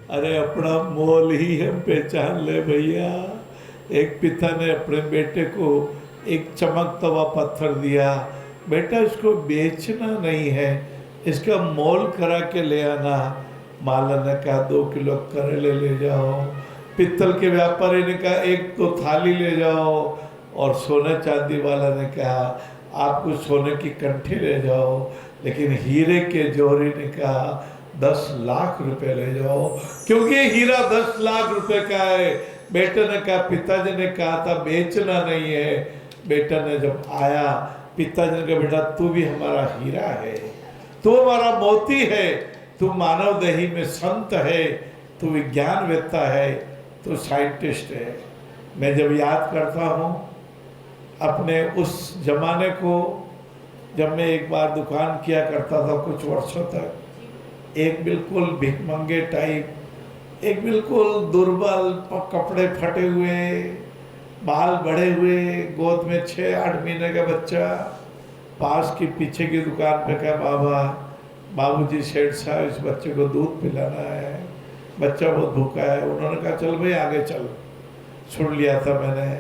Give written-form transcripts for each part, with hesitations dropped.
अरे अपना मोल ही हम पहचान ले भैया। एक पिता ने अपने बेटे को एक चमकता हुआ पत्थर दिया, बेटा इसको बेचना नहीं है, इसका मोल करा के ले आना। माला ने कहा 2 किलो करेले ले जाओ। पित्तल के व्यापारी ने कहा 1 तो थाली ले जाओ। और सोने चांदी वाला ने कहा आपको सोने की कंठी ले जाओ। लेकिन हीरे के जोहरी ने कहा 10 लाख रुपए ले जाओ, क्योंकि हीरा 10 लाख रुपए का है। बेटे ने कहा पिताजी ने कहा था बेचना नहीं है। बेटा ने जब आया, पिताजी ने कहा बेटा तू भी हमारा हीरा है, तू हमारा मोती है, तू मानव देही में संत है, तू विज्ञानवेत्ता है, तू साइंटिस्ट है। मैं जब याद करता हूँ अपने उस जमाने को, जब मैं एक बार दुकान किया करता था कुछ वर्षों तक, एक बिल्कुल भिखमंगे टाइप, एक बिल्कुल दुर्बल, कपड़े फटे हुए, बाल बढ़े हुए, गोद में 6-8 महीने का बच्चा, पास की पीछे की दुकान पे कहा बाबूजी सेठ साहब इस बच्चे को दूध पिलाना है, बच्चा बहुत भूखा है। उन्होंने कहा चल भाई आगे चल। सुन लिया था मैंने।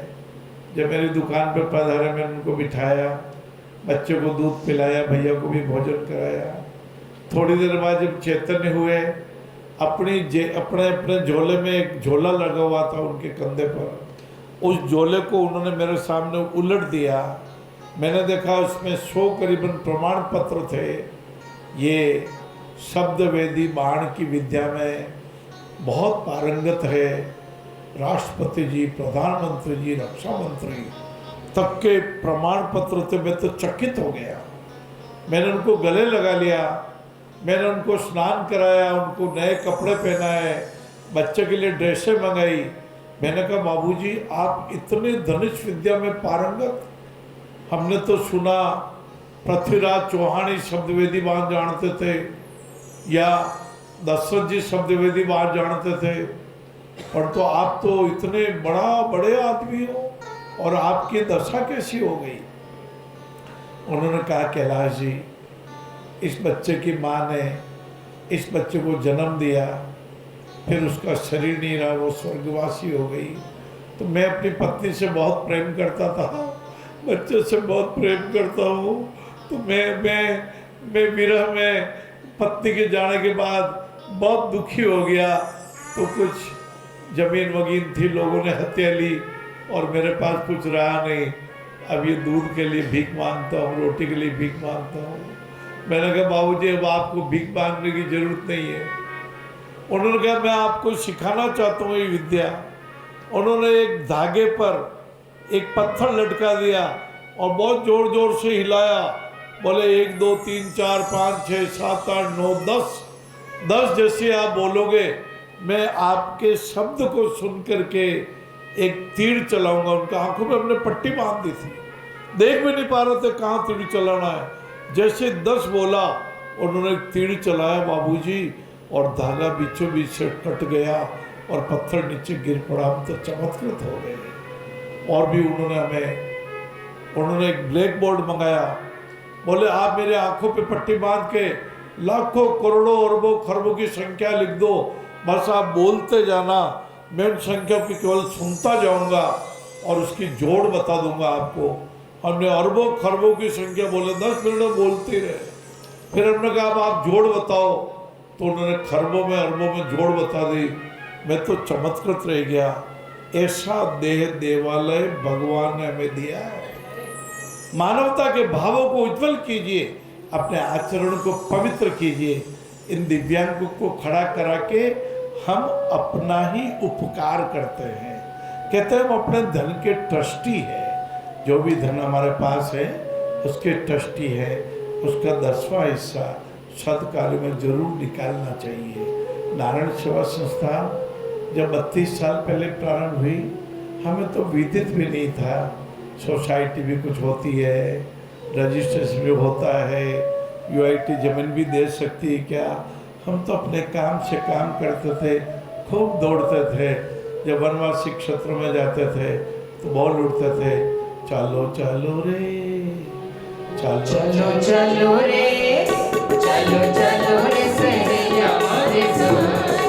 जब मेरी दुकान पर पधारे मैंने उनको बिठाया, बच्चे को दूध पिलाया, भैया को भी भोजन कराया। थोड़ी देर बाद जब चैतन्य हुए, अपने झोले में एक झोला लगा हुआ था उनके कंधे पर, उस झोले को उन्होंने मेरे सामने उलट दिया। मैंने देखा उसमें 100 करीबन प्रमाण पत्र थे। ये शब्द वेदी बाण की विद्या में बहुत पारंगत है, राष्ट्रपति जी, प्रधानमंत्री जी, रक्षा मंत्री तक के प्रमाण पत्र थे। मैं तो चकित हो गया। मैंने उनको गले लगा लिया, मैंने उनको स्नान कराया, उनको नए कपड़े पहनाए, बच्चे के लिए ड्रेसें मंगाई। मैंने कहा बाबूजी आप इतने धनुष विद्या में पारंगत, हमने तो सुना पृथ्वीराज चौहान ही शब्दवेदी बाण जानते थे, या दशरथ जी शब्दवेदी बाण जानते थे, और तो आप तो इतने बड़े आदमी हो, और आपकी दशा कैसी हो गई? उन्होंने कहा कैलाश जी, इस बच्चे की माँ ने इस बच्चे को जन्म दिया, फिर उसका शरीर नहीं रहा, वो स्वर्गवासी हो गई। तो मैं अपनी पत्नी से बहुत प्रेम करता था, बच्चे से बहुत प्रेम करता हूँ। तो मैं विरह में पत्नी के जाने के बाद बहुत दुखी हो गया। तो कुछ जमीन वगीन थी, लोगों ने हत्या ली, और मेरे पास कुछ रहा नहीं। अब ये दूध के लिए भीख मांगता हूँ, रोटी के लिए भीख मांगता हूँ। मैंने कहा बाबूजी अब आपको भीख मांगने की जरूरत नहीं है। उन्होंने कहा मैं आपको सिखाना चाहता हूँ ये विद्या। उन्होंने एक धागे पर एक पत्थर लटका दिया और बहुत जोर जोर से हिलाया। बोले 1 2 3 4 5 6 7 8 9 10 जैसे आप बोलोगे मैं आपके शब्द को सुन करके एक तीर चलाऊंगा। उनका आंखों में हमने पट्टी बांध दी थी, देख भी नहीं पा रहे थे कहाँ तीर चलाना है। जैसे 10 बोला उन्होंने तीर चलाया बाबूजी, और धागा बीचों बीच से कट गया और पत्थर नीचे गिर पड़ा। हम तो चमत्कृत हो गए। और भी उन्होंने एक ब्लैक बोर्ड मंगाया। बोले आप मेरे आंखों पे पट्टी बांध के लाखों करोड़ों अरबों खरबों की संख्या लिख दो, बस आप बोलते जाना, मैं उन संख्या की केवल सुनता जाऊंगा और उसकी जोड़ बता दूंगा आपको। हमने अरबों खरबों की संख्या बोले, 10 मिनट बोलते रहे। फिर हमने कहा अब आप जोड़ बताओ, तो उन्होंने खरबों में अरबों में जोड़ बता दी। मैं तो चमत्कृत रह गया। ऐसा देह देवालय भगवान ने हमें दिया है। मानवता के भावों को उज्जवल कीजिए, अपने आचरण को पवित्र कीजिए। इन दिव्यांगों को खड़ा करा के हम अपना ही उपकार करते हैं। कहते हैं हम अपने धन के ट्रस्टी हैं। जो भी धन हमारे पास है उसके ट्रस्टी है, उसका 10वां हिस्सा सदकार्य में जरूर निकालना चाहिए। नारायण सेवा संस्थान जब 32 साल पहले प्रारंभ हुई, हमें तो विदित भी नहीं था। सोसाइटी भी कुछ होती है, रजिस्ट्रेशन भी होता है, यूआईटी जमीन भी दे सकती है क्या। हम तो अपने काम से काम करते थे, खूब दौड़ते थे। जब वनवासी क्षेत्र में जाते थे तो बोल उठते थे, चलो चलो रे, चलो चलो चलो रे, चलो चलो रे सैया हमारे साथ।